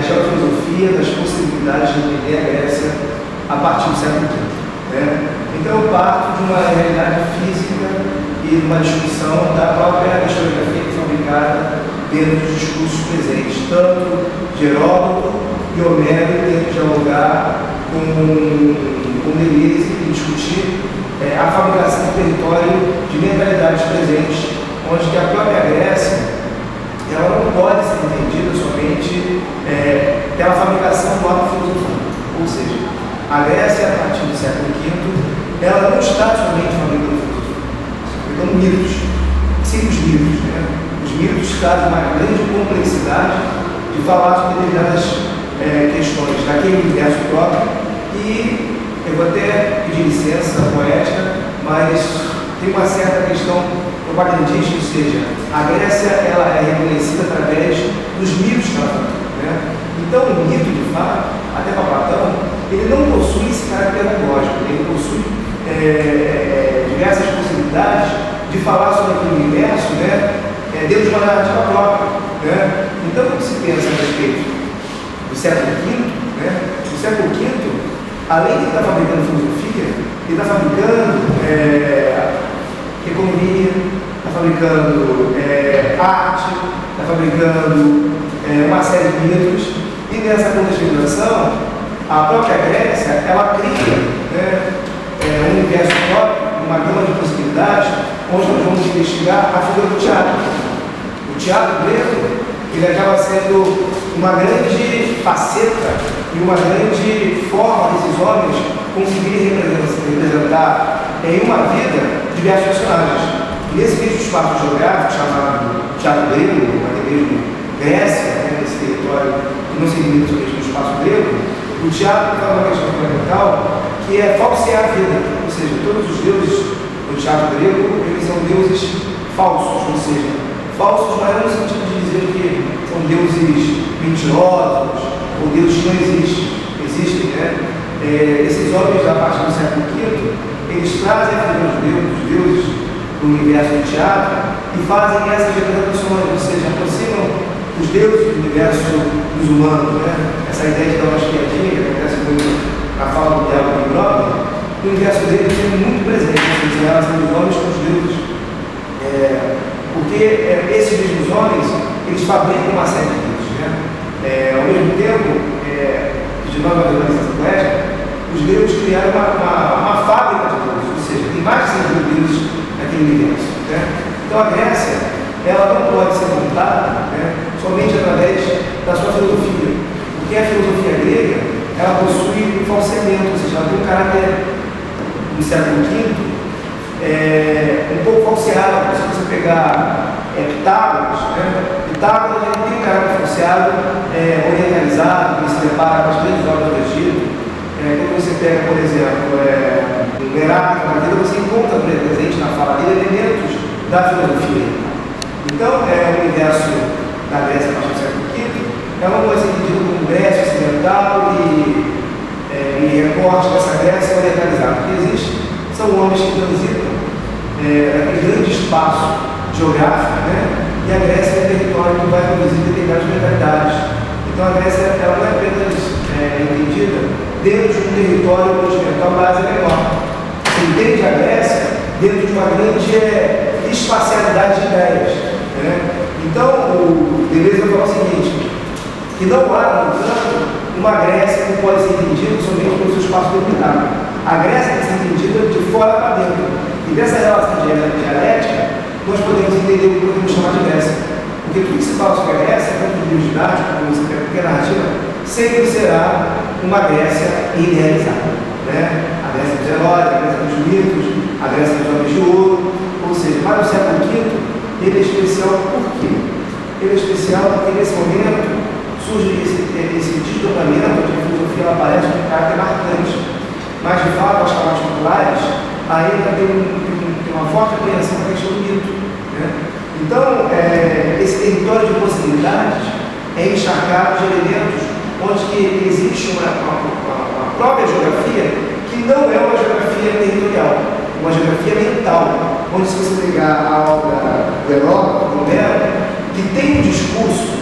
geofilosofia das possibilidades de entender a Grécia a partir do século V. Né? Então eu parto de uma realidade física e de uma discussão da própria historiografia fabricada dentro dos discursos presentes, tanto de Heródoto e Homero tendo dialogar com Deleuze e discutir a fabricação do território de mentalidades presentes, onde que a própria Grécia ela não pode ser entendida somente pela fabricação do ato filosófico. Ou seja, a Grécia, a partir do século V, ela não está somente fabricando filosofia, fabricando mitos. Sim, os mitos. Né? Os mitos trazem uma grande complexidade de falar sobre determinadas questões daquele universo próprio. E eu vou até pedir licença poética, mas tem uma certa questão propagandística, ou seja, a Grécia ela é reconhecida através dos mitos que ela fabrica. Né? Então, o mito, de fato, até para Platão, ele não possui esse caráter pedagógico, ele possui diversas possibilidades de falar sobre aquele universo, né, dentro de uma narrativa própria. Né? Então, quando se pensa a respeito do século V, né, o século V, além de estar fabricando filosofia, ele está fabricando economia, está fabricando arte, está fabricando uma série de mitos, e nessa contextualização, a própria Grécia, ela cria, né, um universo próprio, uma gama de possibilidades, onde nós vamos investigar a figura do teatro. O teatro grego, ele acaba sendo uma grande faceta e uma grande forma desses homens conseguirem representar em uma vida diversos personagens. Nesse mesmo espaço geográfico chamado teatro grego, ou até mesmo Grécia, né, nesse território que não se limita somente no espaço grego, o teatro faz uma questão fundamental que é falsear a vida. Ou seja, todos os deuses do teatro grego, eles são deuses falsos, ou seja, falsos não é no sentido de dizer que são deuses mentirosos ou deuses que não existem, né? Esses homens, a partir do século V, eles trazem a figura dos deuses do universo do teatro e fazem essas representações, ou seja, aproximam os deuses do universo dos humanos. Né? Essa ideia de dar uma espiadinha, que acontece muito na fala do diálogo de Grob, o universo dele é muito presente, em relação dos homens com os deuses. Porque esses mesmos homens, eles fabricam uma série de deuses. Né? Ao mesmo tempo, de nova organização poética, os gregos criaram uma fábrica de deuses, ou seja, tem mais de 100 deuses naquele universo. Né? Então a Grécia, ela não pode ser montada, né, somente através da sua filosofia, porque a filosofia grega, ela possui um falseamento, ou seja, ela tem um caráter, no século V, um pouco falseado. Se você pegar Pitágoras, né? Pitágoras ele tem um caráter falseado, orientalizado, que se depara com as grandes obras do Egito. Quando você pega, por exemplo, o Heráclito na vida, você encontra presente na fala dele elementos da filosofia. Então, o universo da Grécia a partir do século V, ela não pode ser entendido como Grécia ocidental e recorte dessa Grécia orientalizada. Porque são homens que transitam naquele grande espaço geográfico, né? E a Grécia é um território que vai produzir determinadas mentalidades. Então a Grécia ela não é apenas entendida dentro de um território continental base menor. Você entende a Grécia dentro de uma grande espacialidade de ideias. Né? Então o Deleuze vai falar o seguinte, que não há, no entanto, uma Grécia que pode ser entendida somente pelo seu espaço dominado. A Grécia tem que ser entendida de fora para dentro. E dessa relação dialética, nós podemos entender o que podemos chamar de Grécia. Porque tudo que se fala sobre a Grécia, tanto em livros didáticos como você pega qualquer narrativa, sempre será uma Grécia idealizada. Né? A Grécia dos heróis, a Grécia dos mitos, a Grécia dos homens de ouro. Ou seja, para o século V, ele é especial por quê? Ele é especial porque nesse momento surge esse desdobramento onde a filosofia aparece com um caráter marcante. Mas, de fato, as camadas populares ainda tem uma forte apreensão da questão do mito. Né? Então, esse território de possibilidades é encharcado de elementos onde que existe uma própria geografia que não é uma geografia territorial, uma geografia mental, onde se você pegar a obra do Heródoto, do Homero, que tem um discurso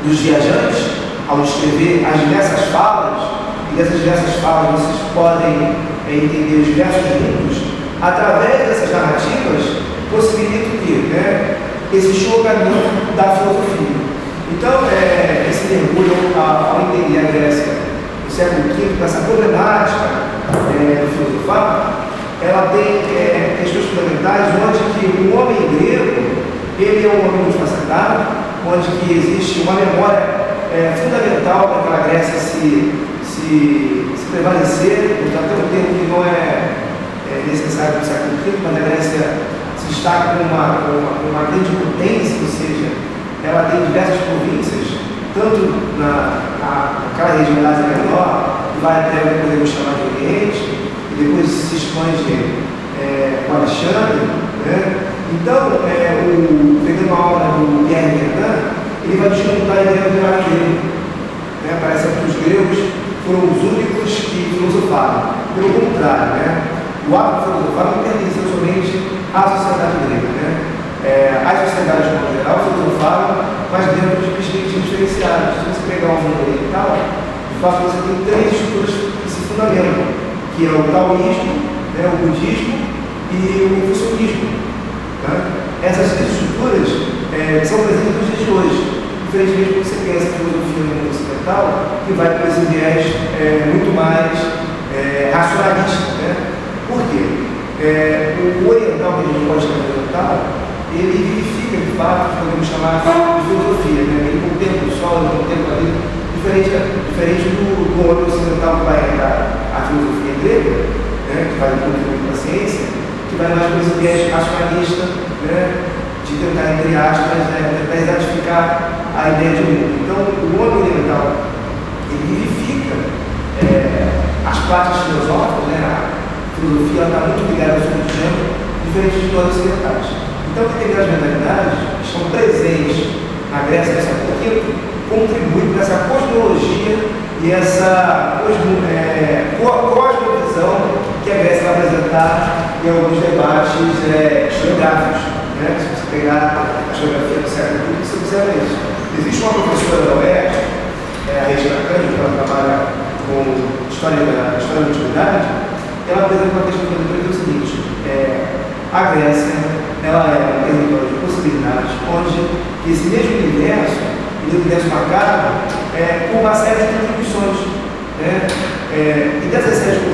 dos viajantes, ao descrever as diversas falas, e dessas diversas falas vocês podem entender os diversos mundos, através dessas narrativas, possibilita o quê? Né? Existe um caminho da filosofia. Então, esse mergulho ao entender a Grécia no século V, com essa problemática do filosofar, ela tem questões fundamentais, onde que o homem grego, ele é um homem multifacetado, onde que existe uma memória fundamental para aquela Grécia se prevalecer. Portanto, tem um termo que não é necessário para o século V, mas a Grécia se destaca como uma grande potência, ou seja, ela tem diversas províncias, tanto naquela região da Ásia Menor, que vai até o que podemos chamar de Oriente, e depois se expande com Alexandre, né? Então, pegando a obra do Pierre Verdun, ele vai desmontar a ideia do grego. Né? Parece que os gregos foram os únicos que filosofaram. Pelo contrário, né? O ato de filosofar não pertenceu somente à sociedade grega. Né? As sociedades, no geral, filosofaram, mas dentro de perspectivas diferenciadas. Se você pegar o mundo oriental, de fato você tem três estruturas que se fundamentam, que é o taoísmo, né, o budismo e o confucionismo. Tá? Essas três estruturas são presentes nos dias de hoje, diferentemente quando você pensa em filosofia no mundo ocidental, que vai para esse viés muito mais racionalista. Né? Por quê? O oriental, que a gente pode chamar de oriental, ele vivifica de fato o que podemos chamar de filosofia. Né? Ele contempla o sol, ele contempla a vida, diferente do homem ocidental que vai a filosofia grega, né? Que vai contribuir para a ciência, que vai mais para esse viés racionalista, né? De tentar, entre aspas, tentar exatificar a ideia de mundo. Então, o homem oriental, ele vivifica as práticas filosóficas, né? A filosofia está muito ligada ao seu tempo, diferente de nós ocidentais. Então, determinadas mentalidades que estão presentes na Grécia do século V contribuem para essa cosmologia e essa cosmovisão que a Grécia vai apresentar em alguns debates geográficos. Né? Se você pegar a geografia do século V, você observa isso. Existe uma professora da UERJ, a Regina Cândido, que ela trabalha com história da antiguidade, ela apresenta uma questão que é o seguinte: a Grécia ela é um território de possibilidades, onde esse mesmo universo, o universo marcado, com uma série de contribuições. Né? E dessas séries de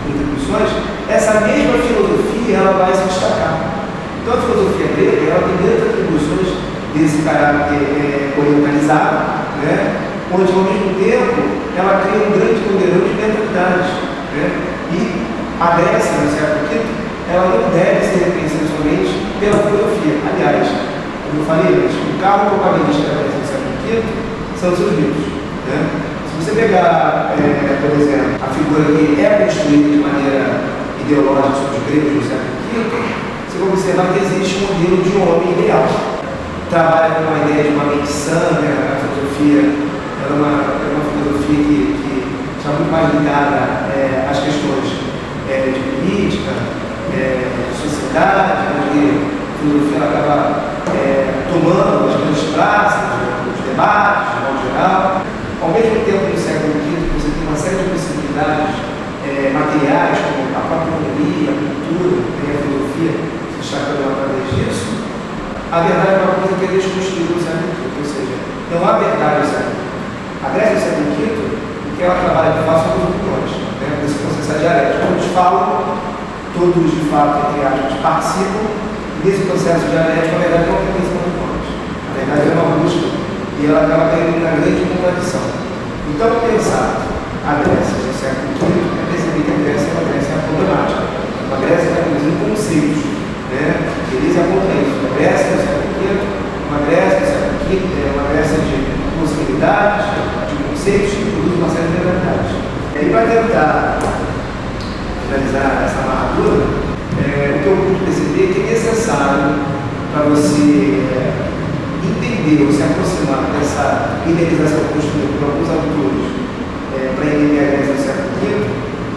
contribuições, essa mesma filosofia ela vai se destacar. Então, a filosofia grega ela tem grandes atribuições desse caráter orientalizado, né? Onde, ao mesmo tempo, ela cria um grande poderoso de mentalidades. Né? E a Grécia, no século V, ela não deve ser reconhecida somente pela filosofia. Aliás, como eu falei antes, o carro propagandista da Grécia do século V são os seus livros. Né? Se você pegar, por exemplo, a figura que é construída de maneira ideológica sobre os gregos no século V, você vai observar que existe um modelo de homem ideal. Trabalha com a ideia de uma mente sã, né? A filosofia é uma filosofia que está muito mais ligada às questões de política, de sociedade, onde a filosofia acaba tomando as grandes praças, os debates, de modo geral. Ao mesmo tempo, no século V, você tem uma série de possibilidades materiais, como a própria economia, a cultura, a filosofia, se destacando através disso. A verdade é uma coisa que é desconstruída no século V, ou seja, não há verdade no século V. A Grécia do século V, o que ela trabalha de fato são as opiniões, né? Por esse processo dialético. Todos falam, todos de fato, entre aspas, participam, e nesse processo dialético, a verdade não pertence a opiniões. A verdade é uma busca, e ela acaba caindo na grande contradição. Então, pensar a Grécia do século V é perceber que a Grécia é uma Grécia problemática, uma Grécia que está produzindo conceitos. Beleza contra isso. A Grécia do século V, uma Grécia do século V, uma Grécia de possibilidades, de conceitos que produzem uma série de verdades. E para tentar finalizar essa amarradura, o que eu pude perceber é que é necessário para você entender ou se aproximar dessa idealização construída por alguns autores para entender a Grécia do século V,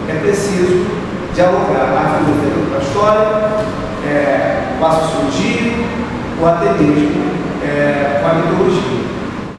é preciso dialogar a filosofia com a história, com a sociologia, ou até mesmo com a mitologia.